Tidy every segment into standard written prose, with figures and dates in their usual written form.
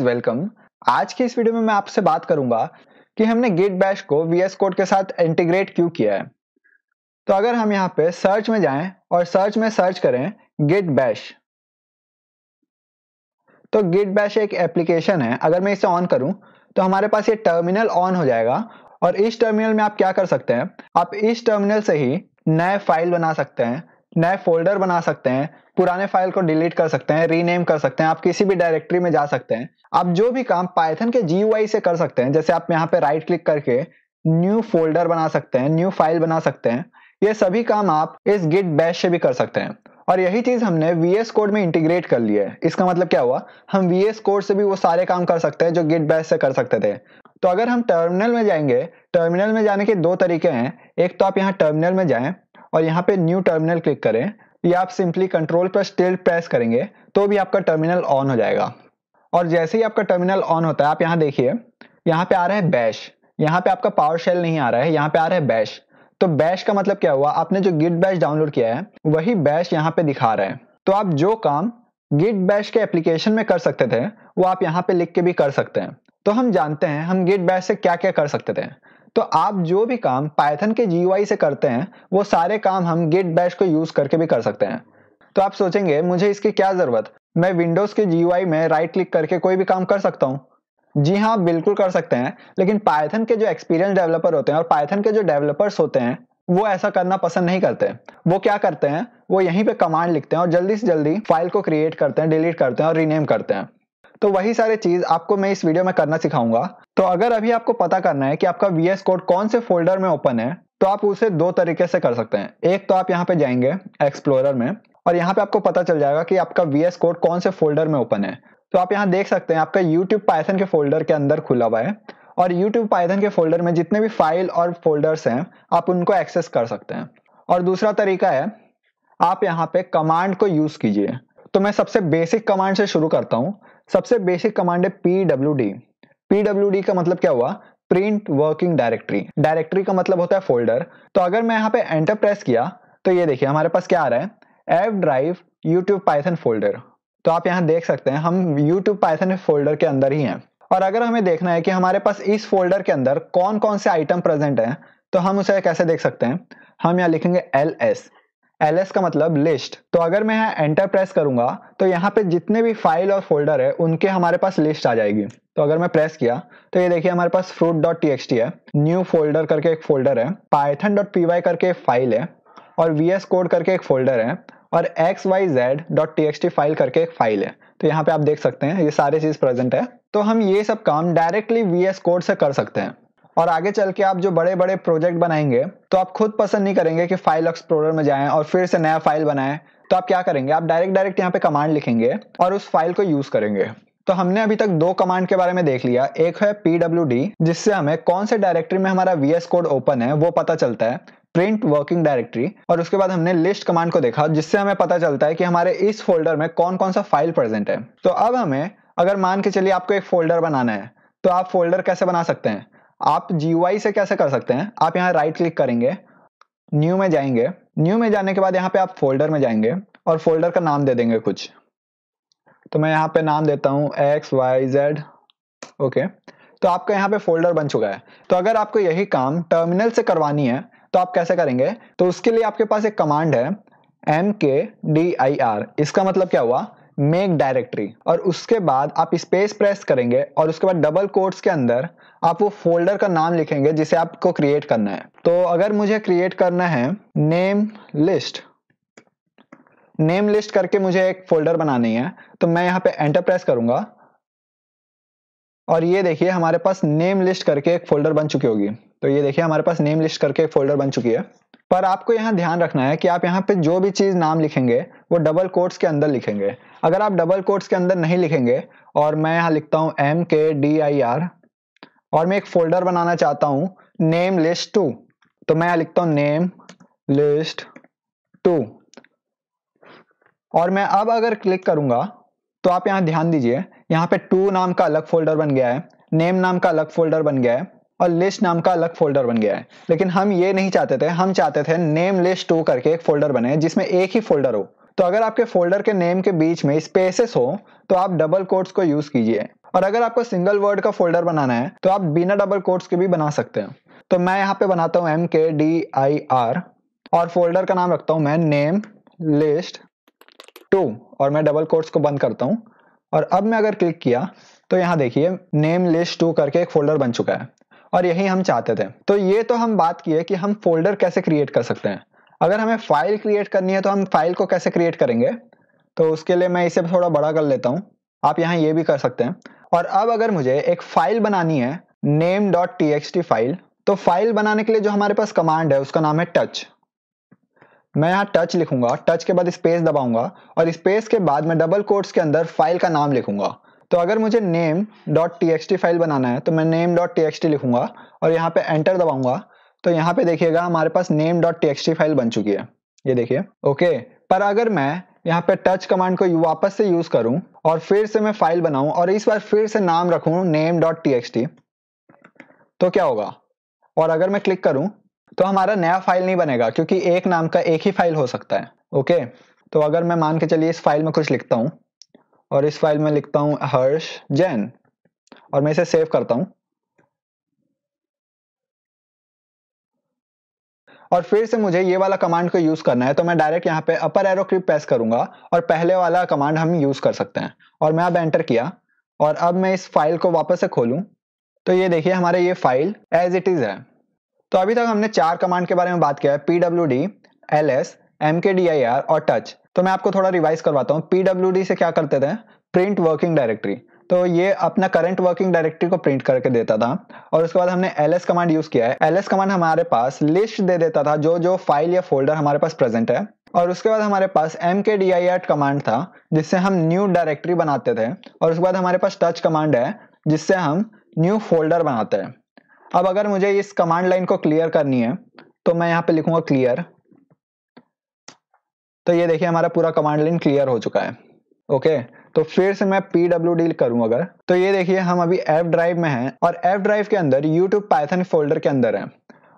Welcome. आज की इस वीडियो में मैं आपसे बात करूंगा कि हमने गिट बैश को वीएस कोड के साथ इंटीग्रेट क्यों किया है। तो अगर हम यहाँ पे सर्च में जाएं और सर्च में सर्च करें गिट बैश, तो गिट बैश एक एप्लीकेशन है। अगर मैं इसे ऑन करूं तो हमारे पास ये टर्मिनल ऑन हो जाएगा और इस टर्मिनल में आप क्या कर सकते हैं, आप इस टर्मिनल से ही नए फाइल बना सकते हैं, नए फोल्डर बना सकते हैं, पुराने फाइल को डिलीट कर सकते हैं, रीनेम कर सकते हैं, आप किसी भी डायरेक्टरी में जा सकते हैं। आप जो भी काम पाइथन के जीयूआई से कर सकते हैं, जैसे आप यहाँ पे राइट क्लिक करके न्यू फोल्डर बना सकते हैं, न्यू फाइल बना सकते हैं, ये सभी काम आप इस गिट बैश से भी कर सकते हैं। और यही चीज हमने वीएस कोड में इंटीग्रेट कर लिया है। इसका मतलब क्या हुआ, हम वीएस कोड से भी वो सारे काम कर सकते हैं जो गिट बैश से कर सकते थे। तो अगर हम टर्मिनल में जाएंगे, टर्मिनल में जाने के दो तरीके हैं। एक तो आप यहाँ टर्मिनल में जाएं और यहाँ पे न्यू टर्मिनल क्लिक करें, या आप simply control plus tilt press करेंगे तो भी आपका टर्मिनल ऑन हो जाएगा। और जैसे ही आपका टर्मिनल ऑन होता है, आप यहाँ देखिए, यहाँ पे आ रहा है बैश, यहाँ पे आपका पावर शेल नहीं आ रहा है, यहाँ पे आ रहा है बैश। तो बैश का मतलब क्या हुआ, आपने जो गिट बैश डाउनलोड किया है वही बैश यहाँ पे दिखा रहा है। तो आप जो काम गिट बैश के एप्लीकेशन में कर सकते थे वो आप यहाँ पे लिख के भी कर सकते हैं। तो हम जानते हैं हम गिट बैश से क्या क्या कर सकते थे। तो आप जो भी काम पाइथन के जीयूआई से करते हैं वो सारे काम हम गिट बैश को यूज करके भी कर सकते हैं। तो आप सोचेंगे मुझे इसकी क्या जरूरत, मैं विंडोज के जीयूआई में राइट क्लिक करके कोई भी काम कर सकता हूँ। जी हाँ, आप बिल्कुल कर सकते हैं, लेकिन पाइथन के जो एक्सपीरियंस डेवलपर होते हैं और पाइथन के जो डेवलपर्स होते हैं वो ऐसा करना पसंद नहीं करते। वो क्या करते हैं, वो यहीं पे कमांड लिखते हैं और जल्दी से जल्दी फाइल को क्रिएट करते हैं, डिलीट करते हैं और रीनेम करते हैं। तो वही सारे चीज आपको मैं इस वीडियो में करना सिखाऊंगा। तो अगर अभी आपको पता करना है कि आपका वीएस कोड कौन से फोल्डर में ओपन है, तो आप उसे दो तरीके से कर सकते हैं। एक तो आप यहाँ पे जाएंगे एक्सप्लोरर में और यहाँ पे आपको पता चल जाएगा कि आपका वीएस कोड कौन से फोल्डर में ओपन है। तो आप यहाँ देख सकते हैं आपका यूट्यूब पाइथन के फोल्डर के अंदर खुला हुआ है और यूट्यूब पाइथन के फोल्डर में जितने भी फाइल और फोल्डर्स हैं आप उनको एक्सेस कर सकते हैं। और दूसरा तरीका है, आप यहाँ पे कमांड को यूज कीजिए। तो मैं सबसे बेसिक कमांड से शुरू करता हूँ। सबसे बेसिक कमांड है pwd। pwd का मतलब क्या हुआ, प्रिंट वर्किंग डायरेक्टरी। डायरेक्टरी का मतलब होता है फोल्डर। तो अगर मैं यहाँ पे एंटर प्रेस किया तो ये देखिए हमारे पास क्या आ रहा है, F drive YouTube Python folder. तो आप यहाँ देख सकते हैं हम यूट्यूब पाइथन फोल्डर के अंदर ही हैं। और अगर हमें देखना है कि हमारे पास इस फोल्डर के अंदर कौन कौन से आइटम प्रेजेंट हैं, तो हम उसे कैसे देख सकते हैं, हम यहाँ लिखेंगे ls का मतलब लिस्ट। तो अगर मैं यहाँ एंटर प्रेस करूंगा तो यहाँ पे जितने भी फाइल और फोल्डर है उनके हमारे पास लिस्ट आ जाएगी। तो अगर मैं प्रेस किया तो ये देखिए हमारे पास fruit.txt है, न्यू फोल्डर करके एक फोल्डर है, python.py करके एक फाइल है और vs कोड करके एक फोल्डर है और xyz.txt फाइल करके एक फाइल है। तो यहाँ पे आप देख सकते हैं ये सारे चीज प्रेजेंट है। तो हम ये सब काम डायरेक्टली वीएस कोड से कर सकते हैं। और आगे चल के आप जो बड़े बड़े प्रोजेक्ट बनाएंगे तो आप खुद पसंद नहीं करेंगे कि फाइल एक्सप्लोरर में जाएं और फिर से नया फाइल बनाएं। तो आप क्या करेंगे, आप डायरेक्ट यहाँ पे कमांड लिखेंगे और उस फाइल को यूज करेंगे। तो हमने अभी तक दो कमांड के बारे में देख लिया। एक है pwd, जिससे हमें कौन से डायरेक्टरी में हमारा वीएस कोड ओपन है वो पता चलता है, प्रिंट वर्किंग डायरेक्टरी। और उसके बाद हमने लिस्ट कमांड को देखा, जिससे हमें पता चलता है कि हमारे इस फोल्डर में कौन कौन सा फाइल प्रेजेंट है। तो अब हमें अगर मान के चलिए आपको एक फोल्डर बनाना है, तो आप फोल्डर कैसे बना सकते हैं, आप जीयूआई से कैसे कर सकते हैं। आप यहाँ राइट क्लिक करेंगे, न्यू में जाएंगे, न्यू में जाने के बाद यहाँ पे आप फोल्डर में जाएंगे और फोल्डर का नाम दे देंगे कुछ। तो मैं यहाँ पे नाम देता हूँ XYZ। ओके, तो आपका यहाँ पे फोल्डर बन चुका है। तो अगर आपको यही काम टर्मिनल से करवानी है तो आप कैसे करेंगे, तो उसके लिए आपके पास एक कमांड है mkdir। इसका मतलब क्या हुआ, मेक डायरेक्टरी। और उसके बाद आप स्पेस प्रेस करेंगे और उसके बाद डबल कोट्स के अंदर आप वो फोल्डर का नाम लिखेंगे जिसे आपको क्रिएट करना है। तो अगर मुझे क्रिएट करना है नेम लिस्ट करके मुझे एक फोल्डर बनानी है, तो मैं यहाँ पे एंटर प्रेस करूंगा और ये देखिए हमारे पास नेम लिस्ट करके एक फोल्डर बन चुकी होगी। तो ये देखिए हमारे पास नेम लिस्ट करके एक फोल्डर बन चुकी है। पर आपको यहाँ ध्यान रखना है कि आप यहाँ पे जो भी चीज नाम लिखेंगे वो डबल कोट्स के अंदर लिखेंगे। अगर आप डबल कोट्स के अंदर नहीं लिखेंगे और मैं यहाँ लिखता हूँ mkdir और मैं एक फोल्डर बनाना चाहता हूँ नेम लिस्ट 2, तो मैं यहाँ लिखता हूँ नेम लिस्ट 2 और मैं अब अगर क्लिक करूंगा तो आप यहाँ ध्यान दीजिए, यहाँ पे 2 नाम का अलग फोल्डर बन गया है, नेम नाम का अलग फोल्डर बन गया है और लिस्ट नाम का अलग फोल्डर बन गया है। लेकिन हम ये नहीं चाहते थे, हम चाहते थे नेम लिस्ट 2 करके एक फोल्डर बने जिसमें एक ही फोल्डर हो। तो अगर आपके फोल्डर के नेम के बीच में स्पेसेस हो तो आप डबल कोट्स को यूज कीजिए और अगर आपको सिंगल वर्ड का फोल्डर बनाना है तो आप बिना डबल कोट्स के भी बना सकते हैं। तो मैं यहाँ पे बनाता हूँ MKDIR और फोल्डर का नाम रखता हूँ मैं नेम लिस्ट 2 और मैं डबल कोट्स को बंद करता हूँ। और अब मैं अगर क्लिक किया तो यहाँ देखिए नेम लिस्ट 2 करके एक फोल्डर बन चुका है और यही हम चाहते थे। तो ये तो हम बात की है कि हम फोल्डर कैसे क्रिएट कर सकते हैं। अगर हमें फाइल क्रिएट करनी है तो हम फाइल को कैसे क्रिएट करेंगे, तो उसके लिए मैं इसे थोड़ा बड़ा कर लेता हूँ। आप यहाँ ये भी कर सकते हैं। और अब अगर मुझे एक फाइल बनानी है name.txt फाइल, तो फाइल बनाने के लिए जो हमारे पास कमांड है उसका नाम है टच। मैं यहाँ टच लिखूंगा, टच के बाद स्पेस दबाऊंगा और स्पेस के बाद मैं डबल कोट्स के अंदर फाइल का नाम लिखूंगा। तो अगर मुझे name.txt फाइल बनाना है तो मैं name.txt लिखूंगा और यहाँ पे एंटर दबाऊंगा। तो यहाँ पे देखिएगा हमारे पास name.txt फाइल बन चुकी है, ये देखिए। ओके, पर अगर मैं यहाँ पे टच कमांड को वापस से यूज करूं और फिर से मैं फाइल बनाऊं और इस बार फिर से नाम रखूं name.txt, तो क्या होगा? और अगर मैं क्लिक करूं तो हमारा नया फाइल नहीं बनेगा क्योंकि एक नाम का एक ही फाइल हो सकता है। ओके, तो अगर मैं मान के चलिए इस फाइल में कुछ लिखता हूं और इस फाइल में लिखता हूं हर्ष जैन और मैं इसे सेव करता हूं और फिर से मुझे ये वाला कमांड को यूज करना है, तो मैं डायरेक्ट यहाँ पे अपर एरो की प्रेस करूंगा और पहले वाला कमांड हम यूज कर सकते हैं। और मैं अब एंटर किया और अब मैं इस फाइल को वापस से खोलूं तो ये देखिए हमारे ये फाइल एज इट इज है। तो अभी तक हमने 4 कमांड के बारे में बात किया है, PWD, LS, MKDIR और टच। तो मैं आपको थोड़ा रिवाइज करवाता हूँ। PWD से क्या करते थे? प्रिंट वर्किंग डायरेक्टरी, तो ये अपना करंट वर्किंग डायरेक्टरी को प्रिंट करके देता था। और उसके बाद हमने LS कमांड यूज किया है। LS कमांड हमारे पास लिस्ट दे देता था जो जो फाइल या फोल्डर हमारे पास प्रेजेंट है। और उसके बाद हमारे पास MKDIR कमांड था जिससे हम न्यू डायरेक्टरी बनाते थे। और उसके बाद हमारे पास टच कमांड है जिससे हम न्यू फोल्डर बनाते हैं। अब अगर मुझे इस कमांड लाइन को क्लियर करनी है तो मैं यहाँ पे लिखूंगा क्लियर। तो ये देखिए हमारा पूरा कमांड लाइन क्लियर हो चुका है। ओके, तो फिर से मैं PWD करूं अगर, तो ये देखिए हम अभी F ड्राइव में हैं और F ड्राइव के अंदर YouTube Python फोल्डर के अंदर है।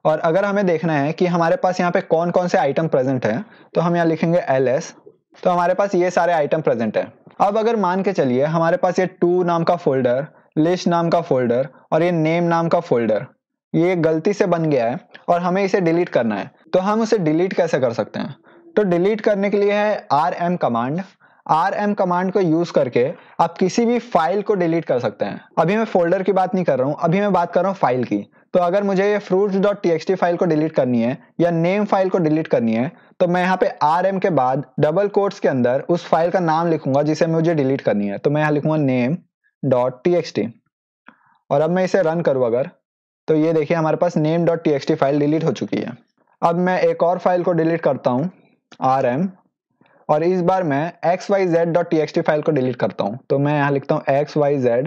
और अगर हमें देखना है कि हमारे पास यहाँ पे कौन कौन से आइटम प्रेजेंट है तो हम यहाँ लिखेंगे LS। तो हमारे पास ये सारे आइटम प्रेजेंट है। अब अगर मान के चलिए हमारे पास ये 2 नाम का फोल्डर, लिस्ट नाम का फोल्डर और ये नेम नाम का फोल्डर ये गलती से बन गया है और हमें इसे डिलीट करना है, तो हम उसे डिलीट कैसे कर सकते हैं? तो डिलीट करने के लिए है RM कमांड। RM कमांड को यूज करके आप किसी भी फाइल को डिलीट कर सकते हैं। अभी मैं फोल्डर की बात नहीं कर रहा हूं, अभी मैं बात कर रहा हूं फाइल की। तो अगर मुझे ये fruits.txt फाइल को डिलीट करनी है या नेम फाइल को डिलीट करनी है तो मैं यहाँ पे RM के बाद डबल कोट्स के अंदर उस फाइल का नाम लिखूंगा जिसे मुझे डिलीट करनी है। तो मैं यहाँ लिखूंगा name.txt और अब मैं इसे रन करूँ अगर, तो ये देखिए हमारे पास name.txt फाइल डिलीट हो चुकी है। अब मैं एक और फाइल को डिलीट करता हूँ RM और इस बार मैं xyz.txt फाइल को डिलीट करता हूँ। तो मैं यहाँ लिखता हूँ xyz.txt।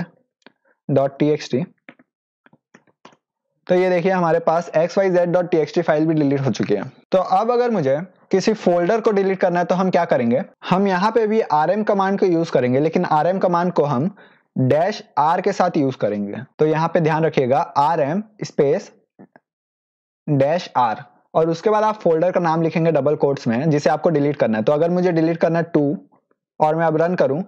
तो ये देखिए हमारे पास xyz.txt फाइल भी डिलीट हो चुकी है। तो अब अगर मुझे किसी फोल्डर को डिलीट करना है तो हम क्या करेंगे? हम यहाँ पे भी RM कमांड को यूज करेंगे, लेकिन RM कमांड को हम -R के साथ यूज करेंगे। तो यहाँ पे ध्यान रखिएगा RM स्पेस -R और उसके बाद आप फोल्डर का नाम लिखेंगे डबल कोट्स में जिसे आपको डिलीट करना है। तो अगर मुझे डिलीट करना है 2 और मैं अब रन करूं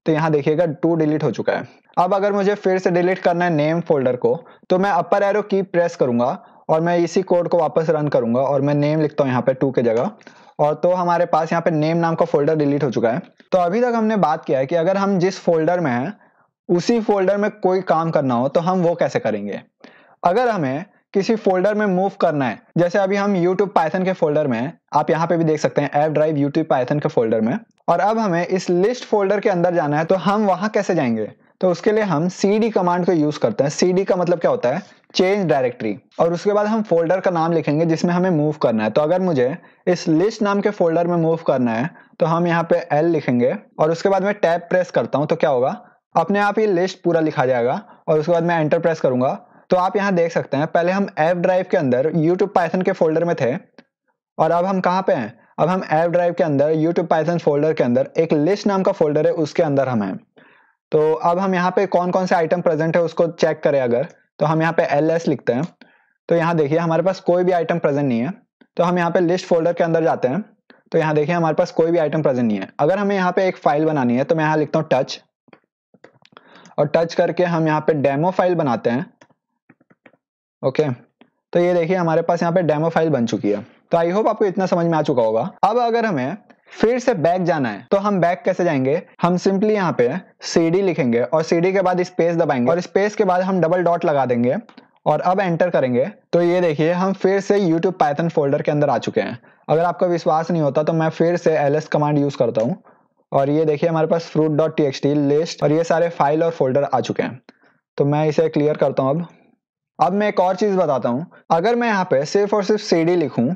तो यहाँ देखिएगा 2 डिलीट हो चुका है। अब अगर मुझे फिर से डिलीट करना है नेम फोल्डर को तो मैं अपर एरो की प्रेस करूंगा और मैं इसी कोड को वापस रन करूंगा और मैं नेम लिखता हूँ यहाँ पे 2 के जगह। और तो हमारे पास यहाँ पे नेम नाम का फोल्डर डिलीट हो चुका है। तो अभी तक हमने बात किया है कि अगर हम जिस फोल्डर में हैं उसी फोल्डर में कोई काम करना हो तो हम वो कैसे करेंगे। अगर हमें किसी फोल्डर में मूव करना है, जैसे अभी हम YouTube Python के फोल्डर में हैं, आप यहाँ पे भी देख सकते हैं F ड्राइव YouTube Python के फोल्डर में, और अब हमें इस लिस्ट फोल्डर के अंदर जाना है तो हम वहां कैसे जाएंगे? तो उसके लिए हम CD कमांड को यूज करते हैं। CD का मतलब क्या होता है? Change directory. और उसके बाद हम फोल्डर का नाम लिखेंगे जिसमें हमें मूव करना है। तो अगर मुझे इस लिस्ट नाम के फोल्डर में मूव करना है तो हम यहाँ पे L लिखेंगे और उसके बाद मैं टैब प्रेस करता हूँ तो क्या होगा? अपने आप ये लिस्ट पूरा लिखा जाएगा और उसके बाद मैं एंटर प्रेस करूंगा। तो आप यहाँ देख सकते हैं पहले हम F ड्राइव के अंदर YouTube Python के फोल्डर में थे और अब हम कहाँ पे हैं? अब हम F ड्राइव के अंदर YouTube Python फोल्डर के अंदर एक लिस्ट नाम का फोल्डर है, उसके अंदर हम हैं। तो अब हम यहाँ पे कौन कौन से आइटम प्रेजेंट है उसको चेक करें अगर, तो हम यहाँ पे LS लिखते हैं। तो यहाँ देखिए हमारे पास कोई भी आइटम प्रेजेंट नहीं है। तो हम यहाँ पे लिस्ट फोल्डर के अंदर जाते हैं तो यहाँ देखिए हमारे पास कोई भी आइटम प्रेजेंट नहीं है। अगर हमें यहाँ पे एक फाइल बनानी है तो मैं यहाँ लिखता हूँ टच और टच करके हम यहाँ पे डेमो फाइल बनाते हैं। ओके, तो ये देखिए हमारे पास यहाँ पे डेमो फाइल बन चुकी है। तो आई होप आपको इतना समझ में आ चुका होगा। अब अगर हमें फिर से बैक जाना है तो हम बैक कैसे जाएंगे, हम सिंपली यहाँ पे CD लिखेंगे और CD के बाद स्पेस दबाएंगे और स्पेस के बाद हम डबल डॉट लगा देंगे और अब एंटर करेंगे। तो ये देखिए हम फिर से YouTube Python फोल्डर के अंदर आ चुके हैं। अगर आपको विश्वास नहीं होता तो मैं फिर से ls कमांड यूज करता हूँ और ये देखिए हमारे पास fruit.txt लिस्ट और ये सारे फाइल और फोल्डर आ चुके हैं। तो मैं इसे क्लियर करता हूँ। अब मैं एक और चीज बताता हूँ, अगर मैं यहाँ पे सिर्फ और सिर्फ CD लिखूं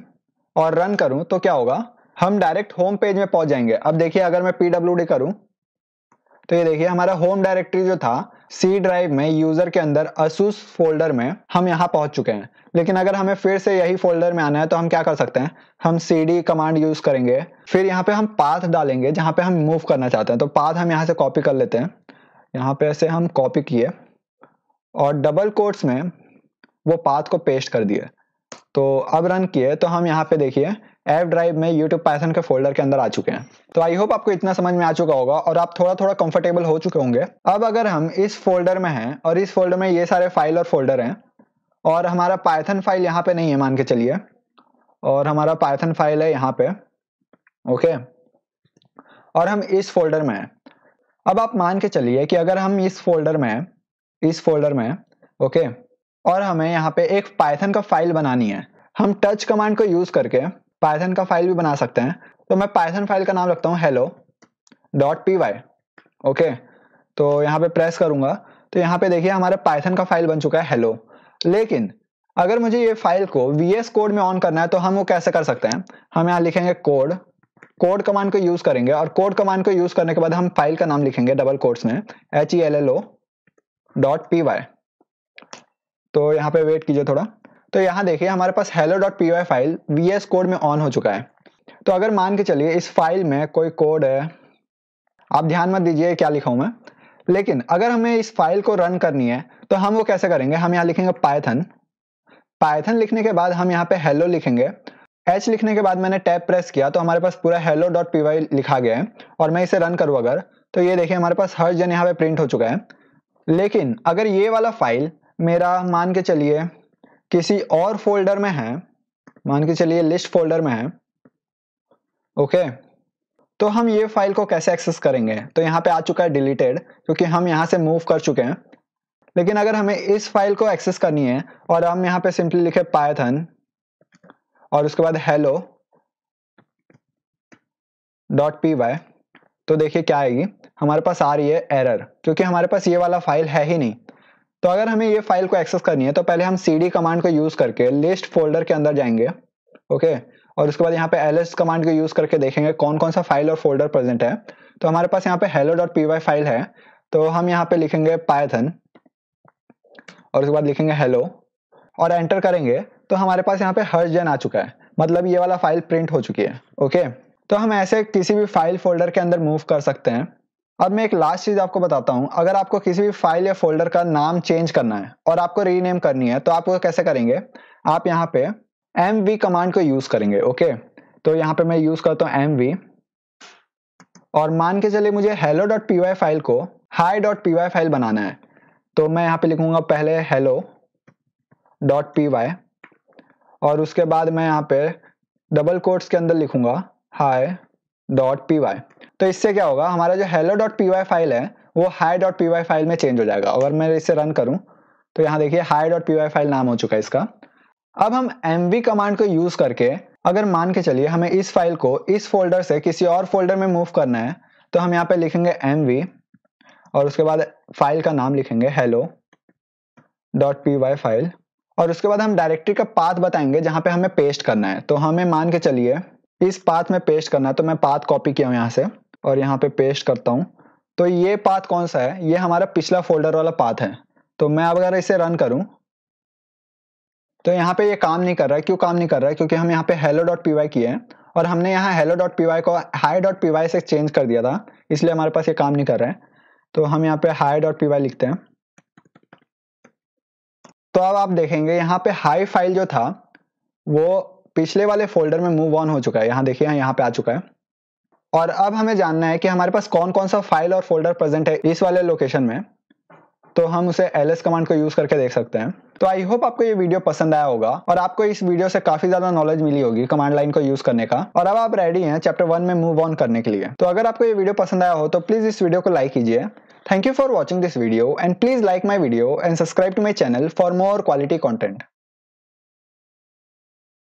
और रन करूं तो क्या होगा, हम डायरेक्ट होम पेज में पहुंच जाएंगे। अब देखिए अगर मैं pwd करूं तो ये देखिए हमारा होम डायरेक्टरी जो था C ड्राइव में यूजर के अंदर asus फोल्डर में हम यहाँ पहुंच चुके हैं। लेकिन अगर हमें फिर से यही फोल्डर में आना है तो हम क्या कर सकते हैं, हम CD कमांड यूज करेंगे, फिर यहाँ पे हम पाथ डालेंगे जहाँ पे हम मूव करना चाहते हैं। तो पाथ हम यहाँ से कॉपी कर लेते हैं, यहाँ पे ऐसे हम कॉपी किए और डबल कोट्स में वो पाथ को पेस्ट कर दिए। तो अब रन किए तो हम यहाँ पे देखिए एफ ड्राइव में YouTube Python के फोल्डर के अंदर आ चुके हैं। तो आई होप आपको इतना समझ में आ चुका होगा और आप थोड़ा थोड़ा कंफर्टेबल हो चुके होंगे। अब अगर हम इस फोल्डर में हैं और इस फोल्डर में ये सारे फाइल और फोल्डर हैं और हमारा पाइथन फाइल यहाँ पे नहीं है मान के चलिए, और हमारा पाइथन फाइल है यहाँ पे, ओके, और हम इस फोल्डर में हैं। अब आप मान के चलिए कि अगर हम इस फोल्डर में ओके, और हमें यहाँ पे एक पाइथन का फाइल बनानी है, हम टच कमांड को यूज करके पाइथन का फाइल भी बना सकते हैं। तो मैं पाइथन फाइल का नाम रखता हूँ hello.py। ओके, तो यहाँ पे प्रेस करूंगा तो यहाँ पे देखिए हमारे पाइथन का फाइल बन चुका है हेलो। लेकिन अगर मुझे ये फाइल को VS कोड में ऑन करना है तो हम वो कैसे कर सकते हैं, हम यहाँ लिखेंगे कोड कमांड को यूज करेंगे और कोड कमांड को यूज करने के बाद हम फाइल का नाम लिखेंगे डबल कोट्स में hello.py। तो यहाँ पे वेट कीजिए थोड़ा। तो यहाँ देखिए हमारे पास hello.py फाइल VS कोड में ऑन हो चुका है। तो अगर मान के चलिए इस फाइल में कोई कोड है, आप ध्यान मत दीजिए क्या लिखा हूं मैं, लेकिन अगर हमें इस फाइल को रन करनी है तो हम वो कैसे करेंगे, हम यहाँ लिखेंगे पाइथन लिखने के बाद हम यहाँ पे हेलो लिखेंगे। H लिखने के बाद मैंने टैब प्रेस किया तो हमारे पास पूरा hello.py लिखा गया है और मैं इसे रन करूँ अगर, तो ये देखिए हमारे पास हर जन यहाँ पे प्रिंट हो चुका है। लेकिन अगर ये वाला फाइल मेरा मान के चलिए किसी और फोल्डर में है, मान के चलिए लिस्ट फोल्डर में है, ओके, तो हम ये फाइल को कैसे एक्सेस करेंगे, तो यहाँ पे आ चुका है डिलीटेड क्योंकि हम यहाँ से मूव कर चुके हैं। लेकिन अगर हमें इस फाइल को एक्सेस करनी है और हम यहाँ पे सिंपली लिखे पाइथन और उसके बाद hello.py, तो देखिए क्या आएगी, हमारे पास आ रही है एरर क्योंकि हमारे पास ये वाला फाइल है ही नहीं। तो अगर हमें ये फाइल को एक्सेस करनी है तो पहले हम CD कमांड को यूज करके लिस्ट फोल्डर के अंदर जाएंगे, ओके, और उसके बाद यहाँ पे ls कमांड को यूज करके देखेंगे कौन कौन सा फाइल और फोल्डर प्रेजेंट है। तो हमारे पास यहाँ पे hello.py फाइल है, तो हम यहाँ पे लिखेंगे पाइथन और उसके बाद लिखेंगे हेलो और एंटर करेंगे तो हमारे पास यहाँ पे हर जन आ चुका है, मतलब ये वाला फाइल प्रिंट हो चुकी है। ओके, तो हम ऐसे किसी भी फाइल फोल्डर के अंदर मूव कर सकते हैं। अब मैं एक लास्ट चीज आपको बताता हूँ, अगर आपको किसी भी फाइल या फोल्डर का नाम चेंज करना है और आपको रीनेम करनी है तो आप वो कैसे करेंगे, आप यहाँ पे mv कमांड को यूज करेंगे। ओके, तो यहाँ पे मैं यूज करता हूँ mv और मान के चलिए मुझे hello.py फाइल को hi.py फाइल बनाना है, तो मैं यहाँ पे लिखूंगा पहले hello.py और उसके बाद मैं यहाँ पे डबल कोट्स के अंदर लिखूंगा hi.py। तो इससे क्या होगा, हमारा जो hello.py फाइल है वो hi.py फाइल में चेंज हो जाएगा। अगर मैं इसे रन करूं तो यहाँ देखिए hi.py फाइल नाम हो चुका है इसका। अब हम mv कमांड को यूज करके अगर मान के चलिए हमें इस फाइल को इस फोल्डर से किसी और फोल्डर में मूव करना है तो हम यहाँ पे लिखेंगे mv और उसके बाद फाइल का नाम लिखेंगे hello.py फाइल और उसके बाद हम डायरेक्टरी का पाथ बताएंगे जहां पे हमें पेस्ट करना है। तो हमें मान के चलिए इस पाथ में पेस्ट करना है, तो मैं पाथ कॉपी किया हूं यहाँ से और यहाँ पे पेस्ट करता हूं। तो ये पाथ कौन सा है, ये हमारा पिछला फोल्डर वाला पाथ है। तो मैं अब अगर इसे रन करूं तो यहाँ पे ये काम नहीं कर रहा है। क्यों काम नहीं कर रहा है, क्योंकि हम यहाँ पे hello.py किए हैं और हमने यहाँ hello.py को hi.py से चेंज कर दिया था, इसलिए हमारे पास ये काम नहीं कर रहा है। तो हम यहाँ पे hi.py लिखते हैं। तो अब आप देखेंगे यहाँ पे हाई फाइल जो था वो पिछले वाले फोल्डर में मूव ऑन हो चुका है, यहाँ देखिए यहाँ पे आ चुका है। और अब हमें जानना है कि हमारे पास कौन कौन सा फाइल और फोल्डर प्रेजेंट है इस वाले लोकेशन में। तो हम उसे ls कमांड को यूज करके देख सकते हैं। तो आई होप आपको ये वीडियो पसंद आया होगा और आपको इस वीडियो से काफी ज्यादा नॉलेज मिली होगी कमांड लाइन को यूज करने का, और अब आप रेडी हैं चैप्टर 1 में मूव ऑन करने के लिए। तो अगर आपको ये वीडियो पसंद आया हो तो प्लीज इस वीडियो को लाइक कीजिए। Thank you for watching this video and please like my video and subscribe to my channel for more quality content.